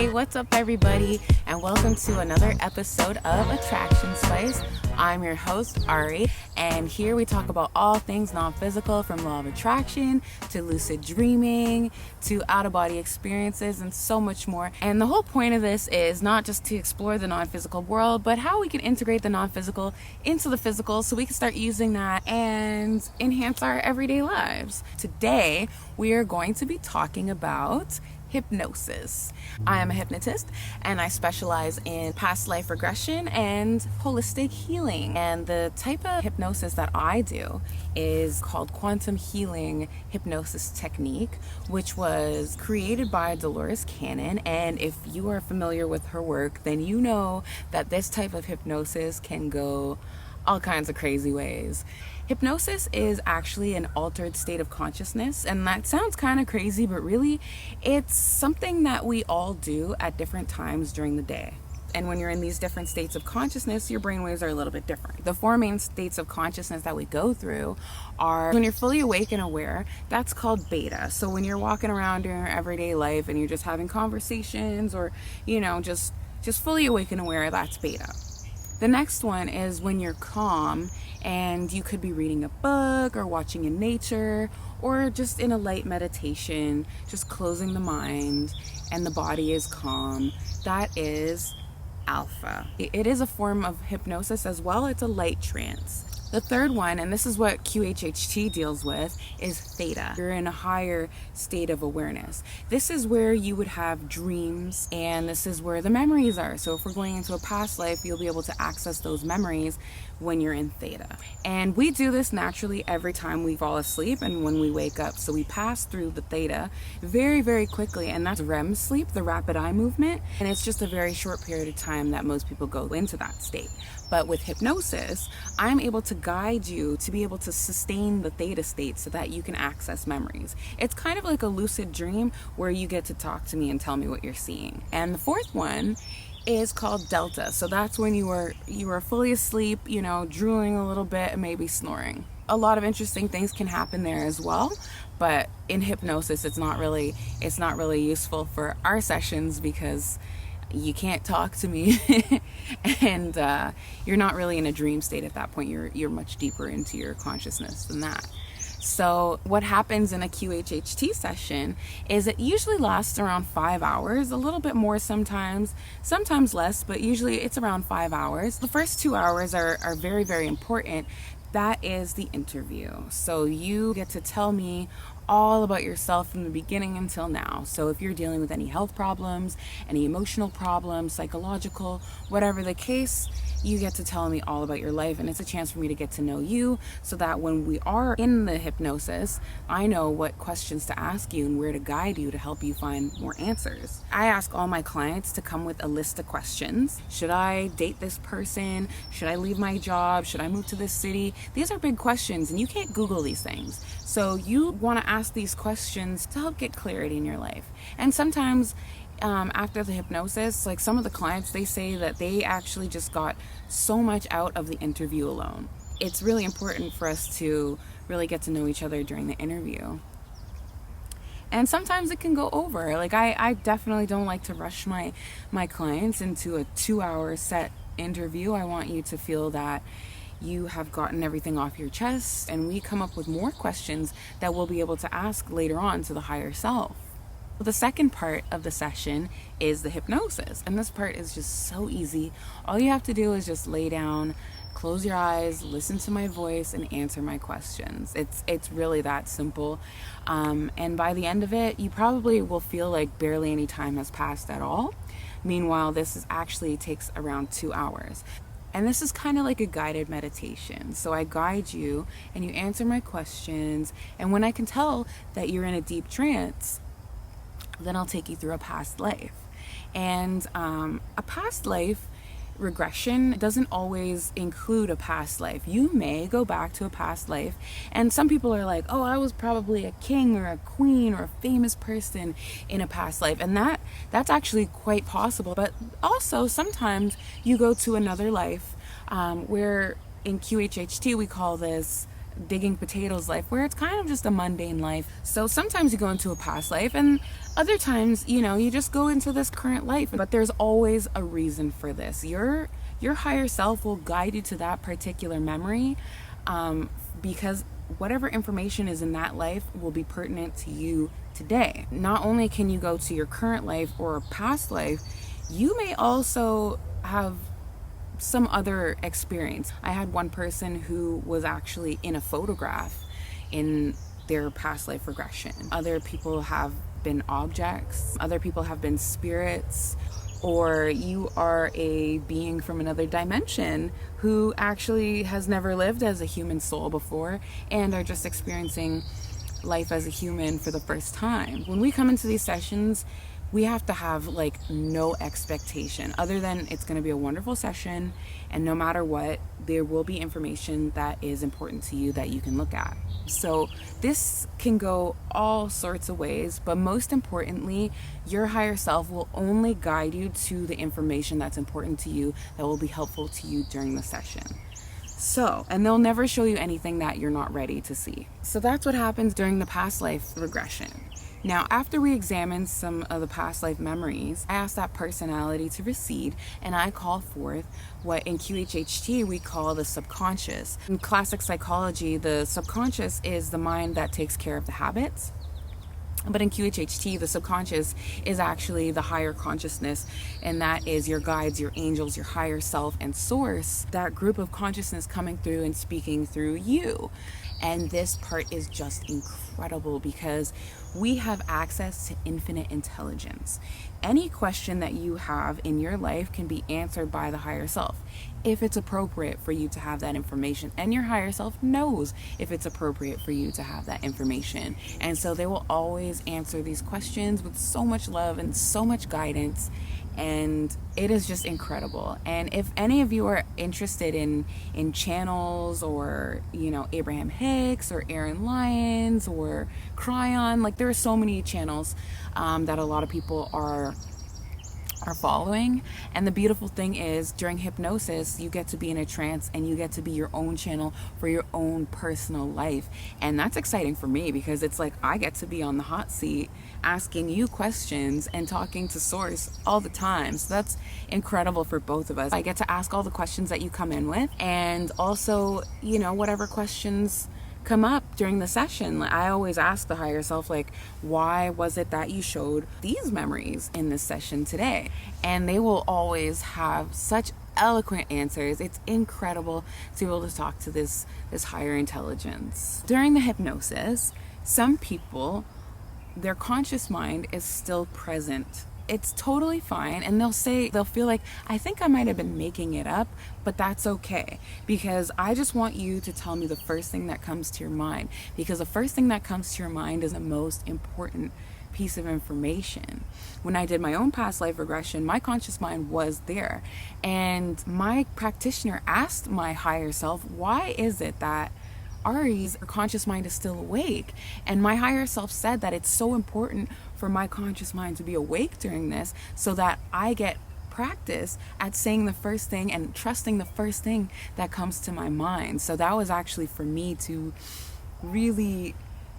Hey, what's up everybody, and welcome to another episode of Attraction Spice. I'm your host, Ari, and here we talk about all things non-physical, from law of attraction to lucid dreaming to out-of-body experiences and so much more. And the whole point of this is not just to explore the non-physical world, but how we can integrate the non-physical into the physical so we can start using that and enhance our everyday lives. Today, we are going to be talking about hypnosis. I am a hypnotist and I specialize in past life regression and holistic healing. And the type of hypnosis that I do is called quantum healing hypnosis technique, which was created by Dolores. And if you are familiar with her work, then you know that this type of hypnosis can go all kinds of crazy ways. Hypnosis is actually an altered state of consciousness, and that sounds kind of crazy, but really it's something that we all do at different times during the day. And when you're in these different states of consciousness, your brainwaves are a little bit different. The four main states of consciousness that we go through are when you're fully awake and aware, that's called beta. So when you're walking around in your everyday life and you're just having conversations or, just fully awake and aware, that's beta. The next one is when you're calm and you could be reading a book or watching in nature or just in a light meditation, just closing the mind and the body is calm. That is alpha. It is a form of hypnosis as well. It's a light trance. The third one, and this is what QHHT deals with, is theta. You're in a higher state of awareness. This is where you would have dreams, and this is where the memories are. So if we're going into a past life, you'll be able to access those memories when you're in theta. And we do this naturally every time we fall asleep and when we wake up. So we pass through the theta very, very quickly, and that's REM sleep, the rapid eye movement. And it's just a very short period of time that most people go into that state. But with hypnosis, I'm able to guide you to be able to sustain the theta state so that you can access memories. It's kind of like a lucid dream where you get to talk to me and tell me what you're seeing. And the fourth one is called delta. So that's when you are fully asleep, drooling a little bit and maybe snoring. A lot of interesting things can happen there as well. But in hypnosis, it's not really useful for our sessions because you can't talk to me and you're not really in a dream state at that point. You're much deeper into your consciousness than that. So what happens in a QHHT session is it usually lasts around 5 hours, a little bit more sometimes less, but usually it's around 5 hours. The first 2 hours are very, very important. That is the interview. So you get to tell me all about yourself from the beginning until now. So if you're dealing with any health problems, any emotional problems, psychological, whatever the case, you get to tell me all about your life, and it's a chance for me to get to know you so that when we are in the hypnosis, I know what questions to ask you and where to guide you to help you find more answers. I ask all my clients to come with a list of questions. Should I date this person? Should I leave my job? Should I move to this city? These are big questions, and you can't Google these things. So you want to ask these questions to help get clarity in your life. And sometimes after the hypnosis, like some of the clients, they say that they actually just got so much out of the interview alone. It's really important for us to really get to know each other during the interview. And sometimes it can go over. Like I definitely don't like to rush my clients into a 2-hour set interview. I want you to feel that you have gotten everything off your chest, and we come up with more questions that we'll be able to ask later on to the higher self. The second part of the session is the hypnosis, and this part is just so easy. All you have to do is just lay down, close your eyes, listen to my voice, and answer my questions. It's really that simple. And by the end of it, you probably will feel like barely any time has passed at all. Meanwhile, this actually takes around 2 hours. And this is kind of like a guided meditation. So I guide you and you answer my questions. And when I can tell that you're in a deep trance, then I'll take you through a past life. And a past life regression doesn't always include a past life. You may go back to a past life, and some people are like, oh, I was probably a king or a queen or a famous person in a past life, and that's actually quite possible. But also sometimes you go to another life where in QHHT we call this digging potatoes life, where it's kind of just a mundane life. So sometimes you go into a past life, and other times, you just go into this current life. But there's always a reason for this. Your higher self will guide you to that particular memory, because whatever information is in that life will be pertinent to you today. Not only can you go to your current life or a past life, you may also have some other experience. I had one person who was actually in a photograph in their past life regression. Other people have been objects, other people have been spirits, or you are a being from another dimension who actually has never lived as a human soul before and are just experiencing life as a human for the first time. When we come into these sessions, we have to have no expectation other than it's going to be a wonderful session, and no matter what, there will be information that is important to you that you can look at. So this can go all sorts of ways, but most importantly, your higher self will only guide you to the information that's important to you, that will be helpful to you during the session. So, and they'll never show you anything that you're not ready to see. So that's what happens during the past life regression. Now, after we examine some of the past life memories, I ask that personality to recede, and I call forth what in QHHT we call the subconscious. In classic psychology, the subconscious is the mind that takes care of the habits. But in QHHT, the subconscious is actually the higher consciousness, and that is your guides, your angels, your higher self, and source, that group of consciousness coming through and speaking through you. And this part is just incredible because we have access to infinite intelligence. Any question that you have in your life can be answered by the higher self if it's appropriate for you to have that information. And your higher self knows if it's appropriate for you to have that information. And so they will always answer these questions with so much love and so much guidance. And it is just incredible. And if any of you are interested in channels or, Abraham Hicks or Aaron Lyons or Cryon, there are so many channels that a lot of people are following. And the beautiful thing is, during hypnosis, you get to be in a trance and you get to be your own channel for your own personal life. And that's exciting for me because it's I get to be on the hot seat asking you questions and talking to source all the time. So that's incredible for both of us. I get to ask all the questions that you come in with, and also, whatever questions come up during the session. I always ask the higher self, why was it that you showed these memories in this session today? And they will always have such eloquent answers. It's incredible to be able to talk to this higher intelligence. During the hypnosis, some people, their conscious mind is still present. It's totally fine, and they'll feel I think I might have been making it up, but that's okay, because I just want you to tell me the first thing that comes to your mind, because the first thing that comes to your mind is the most important piece of information. When I did my own past life regression, my conscious mind was there, and my practitioner asked my higher self, why is it that Ari's conscious mind is still awake? And my higher self said that it's so important for my conscious mind to be awake during this, so that I get practice at saying the first thing and trusting the first thing that comes to my mind. So that was actually for me to really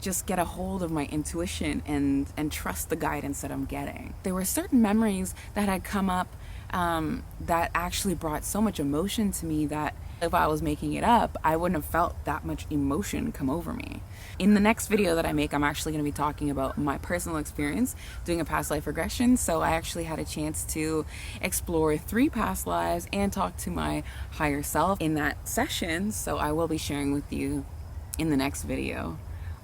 just get a hold of my intuition and trust the guidance that I'm getting. There were certain memories that had come up that actually brought so much emotion to me that if I was making it up, I wouldn't have felt that much emotion come over me. In the next video that I make, I'm actually going to be talking about my personal experience doing a past life regression. So I actually had a chance to explore 3 past lives and talk to my higher self in that session. So I will be sharing with you in the next video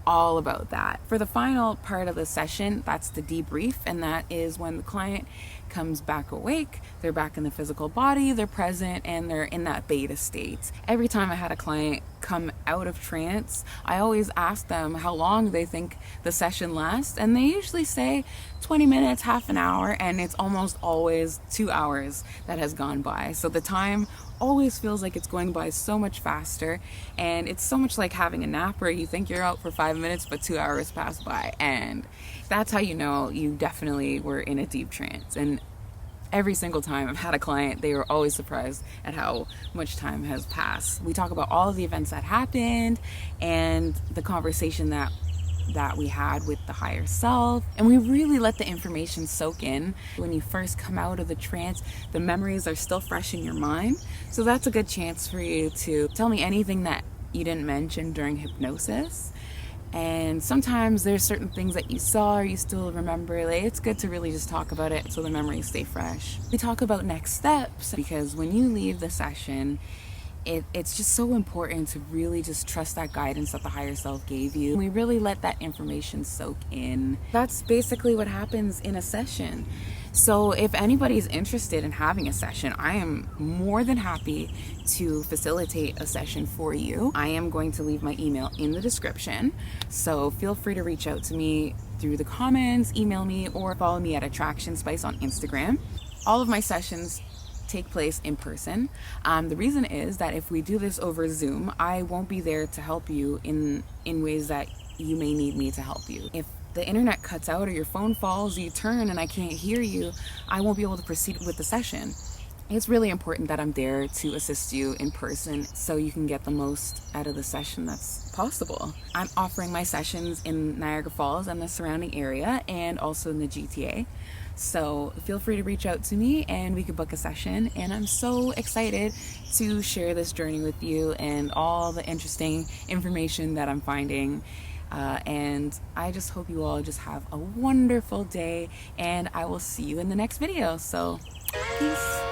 all about that. For the final part of the session, that's the debrief, and that is when the client comes back awake, they're back in the physical body, they're present, and they're in that beta state. Every time I had a client come out of trance, I always ask them how long they think the session lasts, and they usually say 20 minutes, half an hour, and it's almost always 2 hours that has gone by. So the time always feels like it's going by so much faster, and it's so much like having a nap where you think you're out for 5 minutes but 2 hours pass by, and that's how you know you definitely were in a deep trance. And Every single time I've had a client, they were always surprised at how much time has passed. We talk about all of the events that happened and the conversation that we had with the higher self, and we really let the information soak in. When you first come out of the trance, the memories are still fresh in your mind, so that's a good chance for you to tell me anything that you didn't mention during hypnosis. And sometimes there's certain things that you saw or you still remember. Like, it's good to really just talk about it so the memories stay fresh. We talk about next steps because when you leave the session, it's just so important to really just trust that guidance that the higher self gave you. We really let that information soak in. That's basically what happens in a session. So if anybody's interested in having a session, I am more than happy to facilitate a session for you. I am going to leave my email in the description, so feel free to reach out to me through the comments, email me, or follow me at Attraction Spice on Instagram. All of my sessions take place in person. The reason is that if we do this over Zoom, I won't be there to help you in ways that you may need me to help you. If the internet cuts out or your phone falls, you turn and I can't hear you, I won't be able to proceed with the session. It's really important that I'm there to assist you in person so you can get the most out of the session that's possible. I'm offering my sessions in Niagara Falls and the surrounding area and also in the GTA. So feel free to reach out to me and we could book a session. And I'm so excited to share this journey with you and all the interesting information that I'm finding. And I just hope you all just have a wonderful day, and I will see you in the next video. So peace.